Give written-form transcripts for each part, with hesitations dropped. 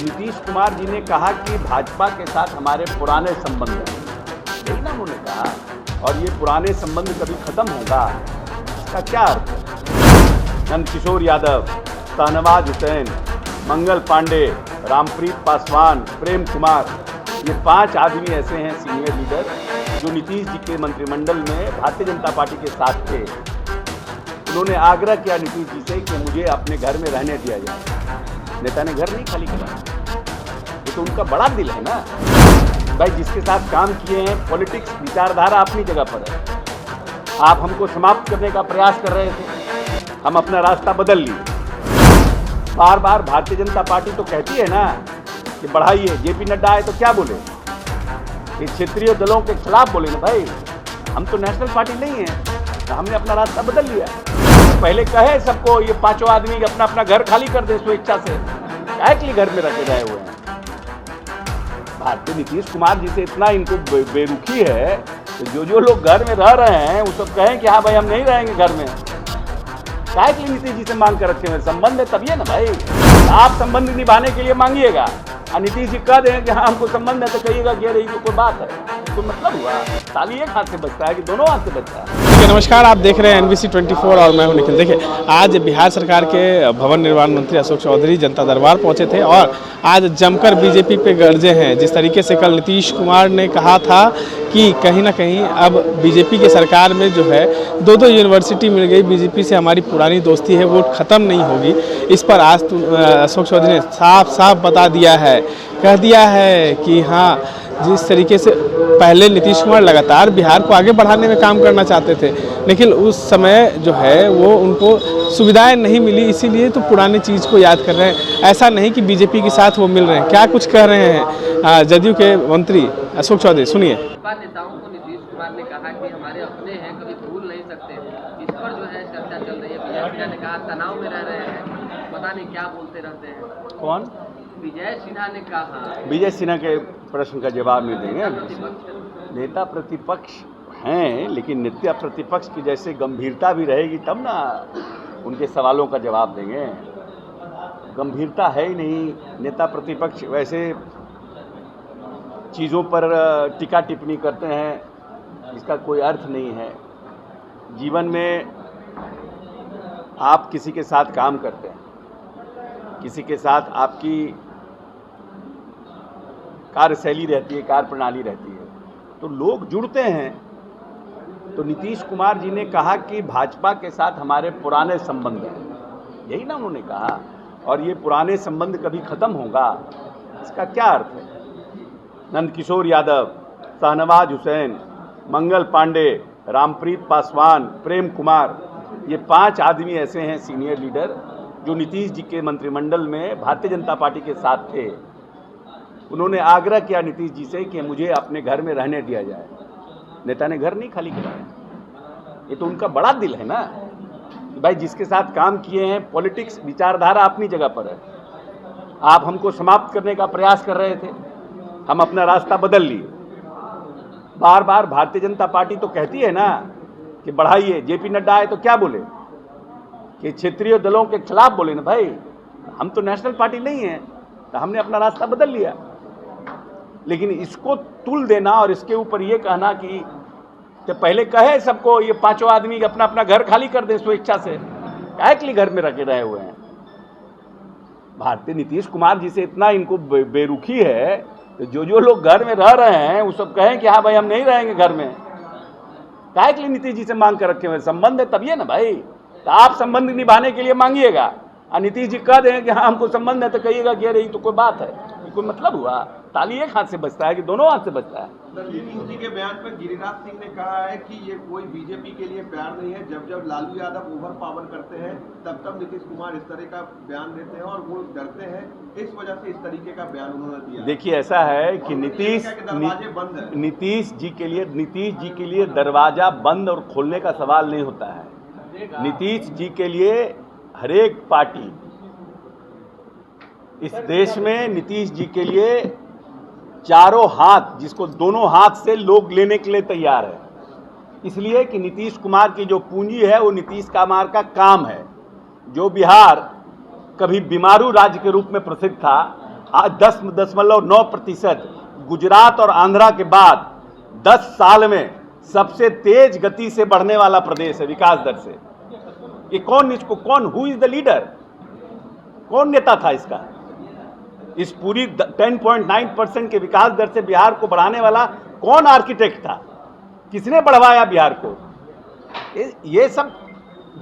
नीतीश कुमार जी ने कहा कि भाजपा के साथ हमारे पुराने संबंध हैं, यही ना उन्होंने कहा, और ये पुराने संबंध कभी खत्म होगा, इसका क्या अर्थ है? नंदकिशोर यादव, शाहनवाज हुसैन, मंगल पांडे, रामप्रीत पासवान, प्रेम कुमार, ये 5 आदमी ऐसे हैं सीनियर लीडर जो नीतीश जी के मंत्रिमंडल में भारतीय जनता पार्टी के साथ थे। उन्होंने आग्रह किया नीतीश जी से कि मुझे अपने घर में रहने दिया जाए। नेता ने घर नहीं खाली करा, ये तो उनका बड़ा दिल है ना भाई। जिसके साथ काम किए हैं, पॉलिटिक्स विचारधारा अपनी जगह पर है। आप हमको समाप्त करने का प्रयास कर रहे थे, हम अपना रास्ता बदल लिए। बार बार भारतीय जनता पार्टी तो कहती है ना कि बढ़ाइए, जेपी नड्डा आए तो क्या बोले, ये क्षेत्रीय दलों के खिलाफ बोले ना भाई। हम तो नेशनल पार्टी नहीं है, तो हमने अपना रास्ता बदल लिया। तो पहले कहे सबको ये 5 आदमी अपना अपना घर खाली कर दे स्वेच्छा से, क्या के लिए घर में रखे रहे हुए हैं। भारतीय नीतीश कुमार जी से इतना इनको बेरुखी है, तो जो लोग घर में रह रहे हैं वो सब कहें कि हाँ भाई हम नहीं रहेंगे घर में, क्या के लिए नीतीश जी से मांग कर रखे हुए। संबंध है तभी है ना भाई। आप संबंध निभाने के लिए मांगिएगा और नीतीश जी कह दें कि हाँ हमको संबंध है, तो कहिएगा कि रही तो कोई बात है, कोई मतलब हुआ। ताली एक हाथ से बचता है कि दोनों हाथ से बचता है। देखिए, नमस्कार, आप देख रहे हैं NBC 24 और मैं हूं निखिल। देखिए, आज बिहार सरकार के भवन निर्माण मंत्री अशोक चौधरी जनता दरबार पहुंचे थे और आज जमकर बीजेपी पे गरजे हैं। जिस तरीके से कल नीतीश कुमार ने कहा था कि कहीं ना कहीं अब बीजेपी की सरकार में जो है 2 यूनिवर्सिटी मिल गई, बीजेपी से हमारी पुरानी दोस्ती है वो ख़त्म नहीं होगी। इस पर आज अशोक चौधरी ने साफ साफ बता दिया है, कह दिया है कि हाँ, जिस तरीके से पहले नीतीश कुमार लगातार बिहार को आगे बढ़ाने में काम करना चाहते थे, लेकिन उस समय जो है वो उनको सुविधाएं नहीं मिली, इसीलिए तो पुरानी चीज़ को याद कर रहे हैं। ऐसा नहीं कि बीजेपी के साथ वो मिल रहे हैं। क्या कुछ कह रहे हैं जदयू के मंत्री अशोक चौधरी, सुनिए। नेताओं को नीतीश कुमार ने कहा कि हमारे अपने हैं, कभी भूल नहीं सकते। इस पर जो है चर्चा चल रही है। विजय सिन्हा ने कहा तनाव में रह रहे हैं, पता नहीं क्या बोलते रहते हैं। कौन? विजय सिन्हा ने कहा। विजय सिन्हा के प्रश्न का जवाब नहीं देंगे। नेता प्रतिपक्ष हैं, लेकिन नेता प्रतिपक्ष की जैसे गंभीरता भी रहेगी तब ना उनके सवालों का जवाब देंगे। गंभीरता है ही नहीं। नेता प्रतिपक्ष वैसे चीज़ों पर टीका टिप्पणी करते हैं, इसका कोई अर्थ नहीं है। जीवन में आप किसी के साथ काम करते हैं, किसी के साथ आपकी कार्यशैली रहती है, कार्य प्रणाली रहती है, तो लोग जुड़ते हैं। तो नीतीश कुमार जी ने कहा कि भाजपा के साथ हमारे पुराने संबंध हैं, यही ना उन्होंने कहा, और ये पुराने संबंध कभी खत्म होगा, इसका क्या अर्थ है? नंदकिशोर यादव, शाहनवाज हुसैन, मंगल पांडे, रामप्रीत पासवान, प्रेम कुमार, ये 5 आदमी ऐसे हैं सीनियर लीडर जो नीतीश जी के मंत्रिमंडल में भारतीय जनता पार्टी के साथ थे। उन्होंने आग्रह किया नीतीश जी से कि मुझे अपने घर में रहने दिया जाए। नेता ने घर नहीं खाली कराया, ये तो उनका बड़ा दिल है ना भाई। जिसके साथ काम किए हैं, पॉलिटिक्स विचारधारा अपनी जगह पर है। आप हमको समाप्त करने का प्रयास कर रहे थे, हम अपना रास्ता बदल लिए। बार बार भारतीय जनता पार्टी तो कहती है ना कि बढ़ाइए, जेपी नड्डा आए तो क्या बोले, कि क्षेत्रीय दलों के खिलाफ बोले ना भाई। हम तो नेशनल पार्टी नहीं है, तो हमने अपना रास्ता बदल लिया। लेकिन इसको तुल देना और इसके ऊपर ये कहना कि तो पहले कहे सबको ये 5 आदमी अपना अपना घर खाली कर दे स्वेच्छा से, क्या के लिए घर में रखे रहे हुए हैं। भारतीय नीतीश कुमार जी से इतना इनको बेरुखी है, तो जो लोग घर में रह रहे हैं वो सब कहें कि हाँ भाई हम नहीं रहेंगे घर में, क्या के लिए नीतीश जी से मांग कर रखे हुए। संबंध है तभी है ना भाई। तो आप संबंध निभाने के लिए मांगिएगा और नीतीश जी कह दें कि हाँ हमको संबंध है, तो कहिएगा कि रही तो कोई बात है, कोई मतलब हुआ। ताली एक हाथ से बचता है कि दोनों हाथ से बचता है। नीतीश जी के बयान पर गिरिराज सिंह ने कहा है कि ये कोई बीजेपी के लिए प्यार नहीं है। जब जब लालू यादव ओवर पावर करते हैं तब नीतीश कुमार इस तरह का बयान देते हैं और वो डरते हैं, इस वजह से इस तरीके का बयान उन्होंने दिया। देखिए, ऐसा है कि नीतीश जी के लिए दरवाजा बंद और खोलने का सवाल नहीं होता है। नीतीश जी के लिए हरेक पार्टी इस देश में, नीतीश जी के लिए चारों हाथ, जिसको दोनों हाथ से लोग लेने के लिए तैयार है। इसलिए कि नीतीश कुमार की जो पूंजी है वो नीतीश कुमार का काम है। जो बिहार कभी बीमारू राज्य के रूप में प्रसिद्ध था, आज 10.9%, गुजरात और आंध्रा के बाद 10 साल में सबसे तेज गति से बढ़ने वाला प्रदेश है विकास दर से। ये कौन हु इज द लीडर, कौन नेता था इसका? इस पूरी 10.9% के विकास दर से बिहार को बढ़ाने वाला कौन आर्किटेक्ट था? किसने बढ़वाया बिहार को? ये सब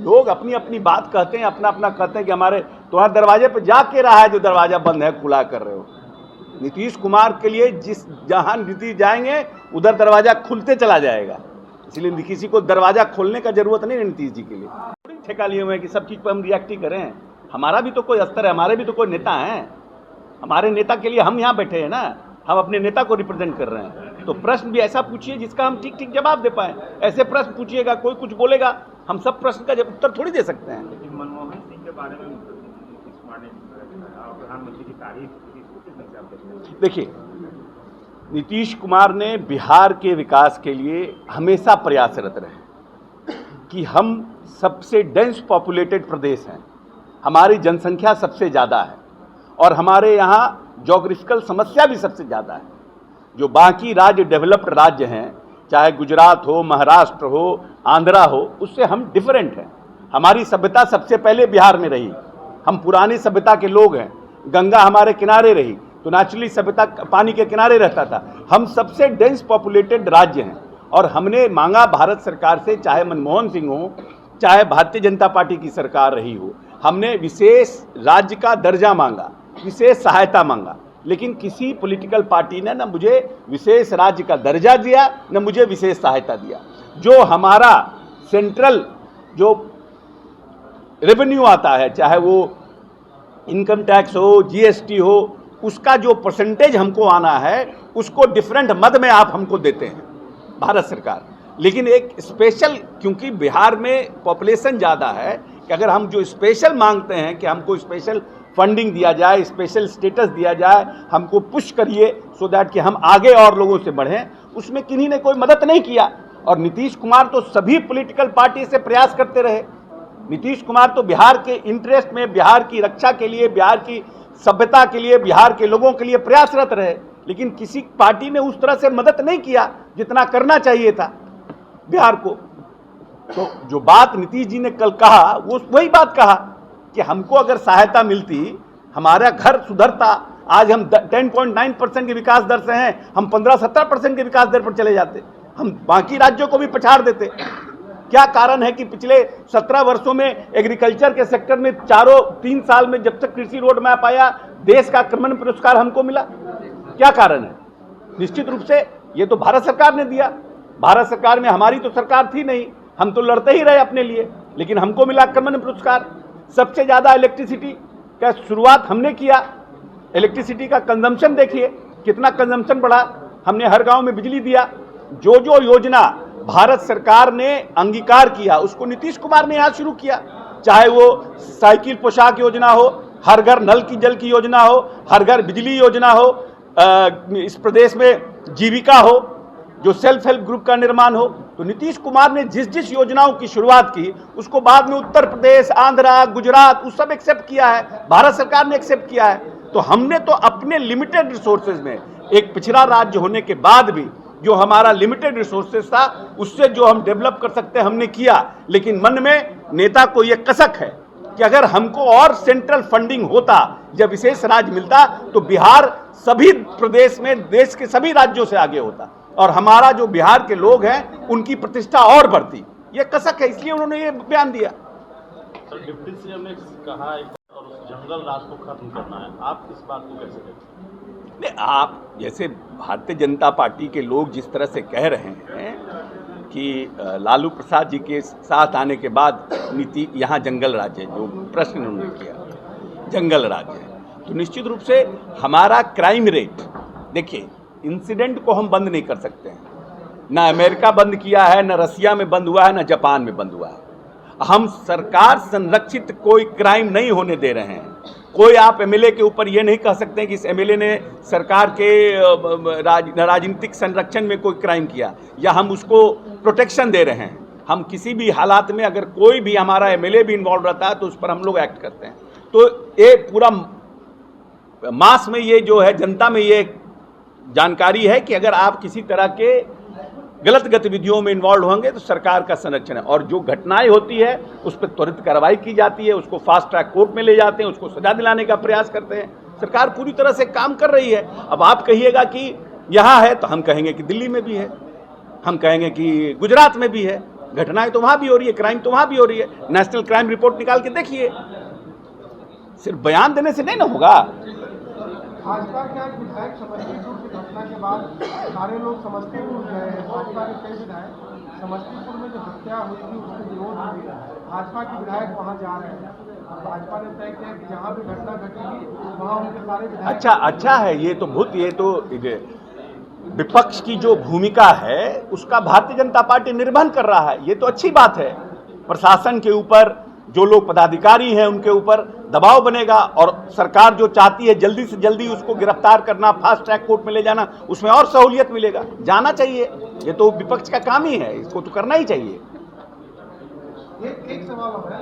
लोग अपनी अपनी बात कहते हैं, अपना अपना कहते हैं कि हमारे तुम्हारे दरवाजे पे जाके रहा है जो दरवाजा बंद है खुला कर रहे हो। नीतीश कुमार के लिए जहां नीतीश जाएंगे उधर दरवाजा खुलते चला जाएगा, इसलिए किसी को दरवाजा खोलने का जरूरत नहीं है नीतीश जी के लिए। थोड़ी ठेका लिए हुए हैं कि सब चीज पर हम रिएक्ट ही करें। हमारा भी तो कोई स्तर है, हमारे भी तो कोई नेता हैं। हमारे नेता के लिए हम यहाँ बैठे हैं ना, हम अपने नेता को रिप्रेजेंट कर रहे हैं। तो प्रश्न भी ऐसा पूछिए जिसका हम ठीक ठीक जवाब दे पाए। ऐसे प्रश्न पूछिएगा, कोई कुछ बोलेगा, हम सब प्रश्न का उत्तर थोड़ी दे सकते हैं। मनमोहन सिंह के बारे में प्रधानमंत्री की तारीफ, देखिए, नीतीश कुमार ने बिहार के विकास के लिए हमेशा प्रयासरत रहे कि हम सबसे डेंस पॉपुलेटेड प्रदेश हैं, हमारी जनसंख्या सबसे ज़्यादा है और हमारे यहाँ ज्योग्राफिकल समस्या भी सबसे ज़्यादा है। जो बाकी राज्य डेवलप्ड राज्य हैं, चाहे गुजरात हो, महाराष्ट्र हो, आंध्रा हो, उससे हम डिफरेंट हैं। हमारी सभ्यता सबसे पहले बिहार में रही, हम पुरानी सभ्यता के लोग हैं। गंगा हमारे किनारे रही तो नेचुरली सभ्यता पानी के किनारे रहता था। हम सबसे डेंस पॉपुलेटेड राज्य हैं और हमने मांगा भारत सरकार से, चाहे मनमोहन सिंह हो, चाहे भारतीय जनता पार्टी की सरकार रही हो, हमने विशेष राज्य का दर्जा मांगा, विशेष सहायता मांगा, लेकिन किसी पॉलिटिकल पार्टी ने न मुझे विशेष राज्य का दर्जा दिया न मुझे विशेष सहायता दिया। जो हमारा सेंट्रल जो रेवेन्यू आता है, चाहे वो इनकम टैक्स हो, जीएसटी हो, उसका जो परसेंटेज हमको आना है उसको डिफरेंट मद में आप हमको देते हैं भारत सरकार। लेकिन एक स्पेशल, क्योंकि बिहार में पॉपुलेशन ज़्यादा है, कि अगर हम जो स्पेशल मांगते हैं कि हमको स्पेशल फंडिंग दिया जाए, स्पेशल स्टेटस दिया जाए, हमको पुश करिए सो दैट कि हम आगे और लोगों से बढ़ें, उसमें किन्हीं ने कोई मदद नहीं किया। और नीतीश कुमार तो सभी पॉलिटिकल पार्टी से प्रयास करते रहे। नीतीश कुमार तो बिहार के इंटरेस्ट में, बिहार की रक्षा के लिए, बिहार की सभ्यता के लिए, बिहार के लोगों के लिए प्रयासरत रहे, लेकिन किसी पार्टी ने उस तरह से मदद नहीं किया जितना करना चाहिए था बिहार को। तो जो बात नीतीश जी ने कल कहा, वो वही बात कहा कि हमको अगर सहायता मिलती, हमारा घर सुधरता। आज हम 10.9% के विकास दर से हैं, हम 15-17% के विकास दर पर चले जाते, हम बाकी राज्यों को भी पछाड़ देते। क्या कारण है कि पिछले 17 वर्षों में एग्रीकल्चर के सेक्टर में 3 साल में जब तक कृषि रोड मैप आया, देश का क्रमण पुरस्कार हमको मिला? क्या कारण है? निश्चित रूप से ये तो भारत सरकार ने दिया। भारत सरकार में हमारी तो सरकार थी नहीं, हम तो लड़ते ही रहे अपने लिए, लेकिन हमको मिला क्रमण पुरस्कार। सबसे ज़्यादा इलेक्ट्रिसिटी का शुरुआत हमने किया। इलेक्ट्रिसिटी का कंजम्पशन देखिए कितना कंजम्पशन बढ़ा, हमने हर गांव में बिजली दिया। जो जो योजना भारत सरकार ने अंगीकार किया उसको नीतीश कुमार ने यहाँ शुरू किया, चाहे वो साइकिल पोशाक योजना हो, हर घर नल की जल की योजना हो, हर घर बिजली योजना हो, इस प्रदेश में जीविका हो, जो सेल्फ हेल्प ग्रुप का निर्माण हो। तो नीतीश कुमार ने जिस जिस योजनाओं की शुरुआत की उसको बाद में उत्तर प्रदेश, आंध्रा, गुजरात उस सब एक्सेप्ट किया है, भारत सरकार ने एक्सेप्ट किया है। तो हमने तो अपने लिमिटेड रिसोर्सेज में, एक पिछड़ा राज्य होने के बाद भी जो हमारा लिमिटेड रिसोर्सेज था उससे जो हम डेवलप कर सकते हैं हमने किया। लेकिन मन में नेता को यह कसक है कि अगर हमको और सेंट्रल फंडिंग होता, जब विशेष राज्य मिलता, तो बिहार सभी प्रदेश में देश के सभी राज्यों से आगे होता और हमारा जो बिहार के लोग हैं उनकी प्रतिष्ठा और बढ़ती। ये कसक है, इसलिए उन्होंने ये बयान दिया। सर, डिप्टी सीएम ने कहा और उस जंगल राज को खत्म करना है, आप इस बात को कैसे देखते हैं? आप जैसे भारतीय जनता पार्टी के लोग जिस तरह से कह रहे हैं कि लालू प्रसाद जी के साथ आने के बाद नीति यहाँ जंगल राज है, जो प्रश्न उन्होंने किया जंगल राज है, तो निश्चित रूप से हमारा क्राइम रेट, देखिए इंसिडेंट को हम बंद नहीं कर सकते हैं। ना अमेरिका बंद किया है, ना रसिया में बंद हुआ है, ना जापान में बंद हुआ है। हम सरकार संरक्षित कोई क्राइम नहीं होने दे रहे हैं। कोई आप एमएलए के ऊपर ये नहीं कह सकते कि इस एमएलए ने सरकार के राजनीतिक संरक्षण में कोई क्राइम किया या हम उसको प्रोटेक्शन दे रहे हैं। हम किसी भी हालात में अगर कोई भी हमारा एमएलए भी इन्वॉल्व रहता है तो उस पर हम लोग एक्ट करते हैं। तो ये पूरा मास में ये जो है, जनता में ये जानकारी है कि अगर आप किसी तरह के गलत गतिविधियों में इन्वॉल्व होंगे तो सरकार का संरक्षण है, और जो घटनाएं होती है उस पर त्वरित कार्रवाई की जाती है, उसको फास्ट ट्रैक कोर्ट में ले जाते हैं, उसको सजा दिलाने का प्रयास करते हैं। सरकार पूरी तरह से काम कर रही है। अब आप कहिएगा कि यहाँ है, तो हम कहेंगे कि दिल्ली में भी है, हम कहेंगे कि गुजरात में भी है। घटनाएं तो वहां भी हो रही है, क्राइम तो वहां भी हो रही है। नेशनल क्राइम रिपोर्ट निकाल के देखिए। सिर्फ बयान देने से नहीं ना होगा। भाजपा के एक विधायक समस्तीपुर की घटना के बाद सारे लोग समस्तीपुर गए हैं। भाजपा के कई विधायक समस्तीपुर में जो हत्या हुई थी उसके विरोध में भाजपा के विधायक वहां जा रहे हैं। भाजपा ने तय किया कि जहां भी घटना घटेगी वहां उनके सारे विधायक। अच्छा है। ये तो विपक्ष की जो भूमिका है उसका भारतीय जनता पार्टी निर्वहन कर रहा है। ये तो अच्छी बात है। प्रशासन के ऊपर, जो लोग पदाधिकारी हैं उनके ऊपर दबाव बनेगा, और सरकार जो चाहती है जल्दी से जल्दी उसको गिरफ्तार करना, फास्ट ट्रैक कोर्ट में ले जाना, उसमें और सहूलियत मिलेगा। जाना चाहिए, ये तो विपक्ष का काम ही है, इसको तो करना ही चाहिए। एक सवाल है,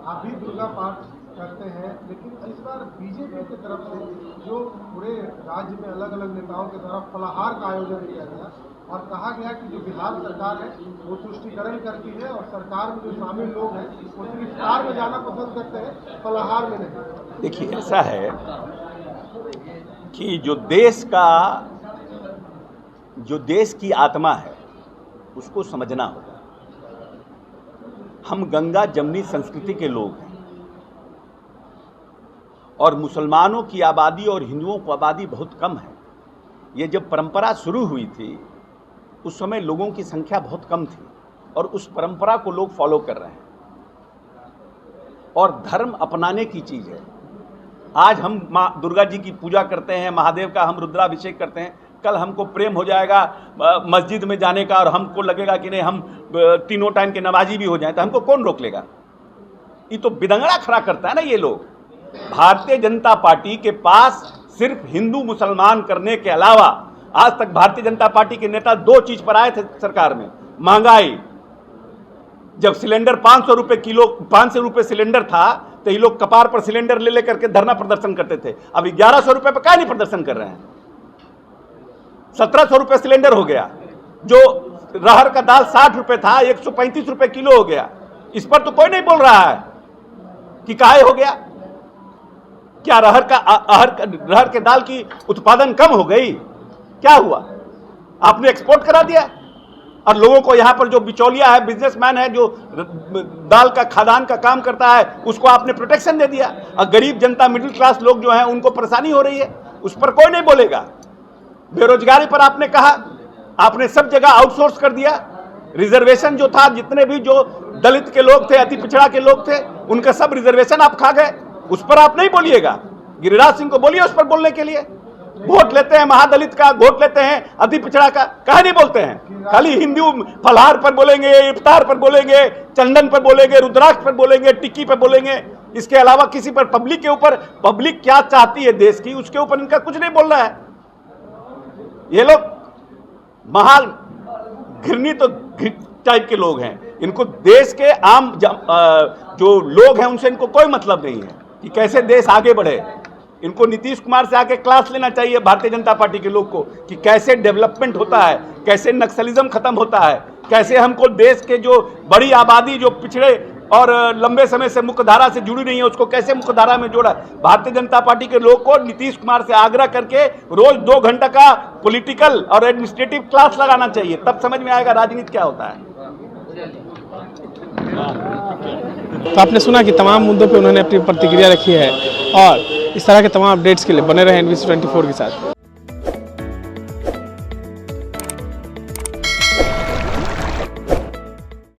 आप भी दुर्गा पाठ करते हैं, लेकिन इस बार बीजेपी की तरफ से जो पूरे राज्य में अलग अलग नेताओं के द्वारा फलाहार का आयोजन किया गया और कहा गया कि जो बिहार सरकार है वो तुष्टिकरण करती है और सरकार में जो शामिल लोग हैं वो सिर्फ इफ्तार में जाना पसंद करते हैं, फलाहार में नहीं। देखिए, ऐसा है कि जो देश की आत्मा है उसको समझना होगा। हम गंगा जमनी संस्कृति के लोग हैं, और मुसलमानों की आबादी और हिंदुओं की आबादी बहुत कम है। ये जब परंपरा शुरू हुई थी उस समय लोगों की संख्या बहुत कम थी, और उस परंपरा को लोग फॉलो कर रहे हैं। और धर्म अपनाने की चीज़ है। आज हम माँ दुर्गा जी की पूजा करते हैं, महादेव का हम रुद्राभिषेक करते हैं, कल हमको प्रेम हो जाएगा मस्जिद में जाने का और हमको लगेगा कि नहीं हम तीनों टाइम के नमाजी भी हो जाएं, तो हमको कौन रोक लेगा? ये तो बिदंगड़ा खड़ा करता है ना ये लोग। भारतीय जनता पार्टी के पास सिर्फ हिंदू मुसलमान करने के अलावा आज तक भारतीय जनता पार्टी के नेता दो चीज पर आए थे सरकार में। महंगाई, जब सिलेंडर 500 रुपए सिलेंडर था तो ये लोग कपार पर सिलेंडर ले लेकर के धरना प्रदर्शन करते थे। अब 1100 रुपए पर क्या नहीं प्रदर्शन कर रहे हैं? 1700 रुपए सिलेंडर हो गया। जो रहर का दाल 60 रुपए था 135 रुपए किलो हो गया। इस पर तो कोई नहीं बोल रहा है कि काहे हो गया। क्या रहर के दाल की उत्पादन कम हो गई? क्या हुआ? आपने एक्सपोर्ट करा दिया, और लोगों को यहां पर जो बिचौलिया है, बिजनेसमैन है, जो दाल का खादान का काम करता है, उसको आपने प्रोटेक्शन दे दिया, और गरीब जनता, मिडिल क्लास लोग जो हैं उनको परेशानी हो रही है। उस पर कोई नहीं बोलेगा। बेरोजगारी पर आपने कहा, आपने सब जगह आउटसोर्स कर दिया। रिजर्वेशन जो था, जितने भी जो दलित के लोग थे, अति पिछड़ा के लोग थे, उनका सब रिजर्वेशन आप खा गए। उस पर आप नहीं बोलिएगा। गिरिराज सिंह को बोलिए उस पर बोलने के लिए। वोट लेते हैं महादलित का, वोट लेते हैं अति पिछड़ा का, कहा नहीं बोलते हैं? खाली हिंदू फलाहार पर बोलेंगे, इफ्तार पर बोलेंगे, चंदन पर बोलेंगे, रुद्राक्ष पर बोलेंगे, टिक्की पर बोलेंगे। इसके अलावा किसी पर, पब्लिक के ऊपर, पब्लिक क्या चाहती है देश की, उसके ऊपर इनका कुछ नहीं बोल रहा है। ये लोग महाल घृणित तो टाइप के लोग हैं। इनको देश के आम जो लोग हैं उनसे इनको कोई मतलब नहीं है कि कैसे देश आगे बढ़े। इनको नीतीश कुमार से आके क्लास लेना चाहिए भारतीय जनता पार्टी के लोग को कि कैसे डेवलपमेंट होता है, कैसे नक्सलिज्म खत्म होता है, कैसे हमको देश के जो बड़ी आबादी जो पिछड़े और लंबे समय से मुख्यधारा से जुड़ी नहीं है उसको कैसे मुख्यधारा में जोड़ा। भारतीय जनता पार्टी के लोग को नीतीश कुमार से आग्रह करके रोज 2 घंटा का पॉलिटिकल और एडमिनिस्ट्रेटिव क्लास लगाना चाहिए, तब समझ में आएगा राजनीति क्या होता है। तो आपने सुना कि तमाम मुद्दों पे उन्होंने अपनी प्रतिक्रिया रखी है, और इस तरह के तमाम अपडेट्स के लिए बने रहे NBC 24 के साथ।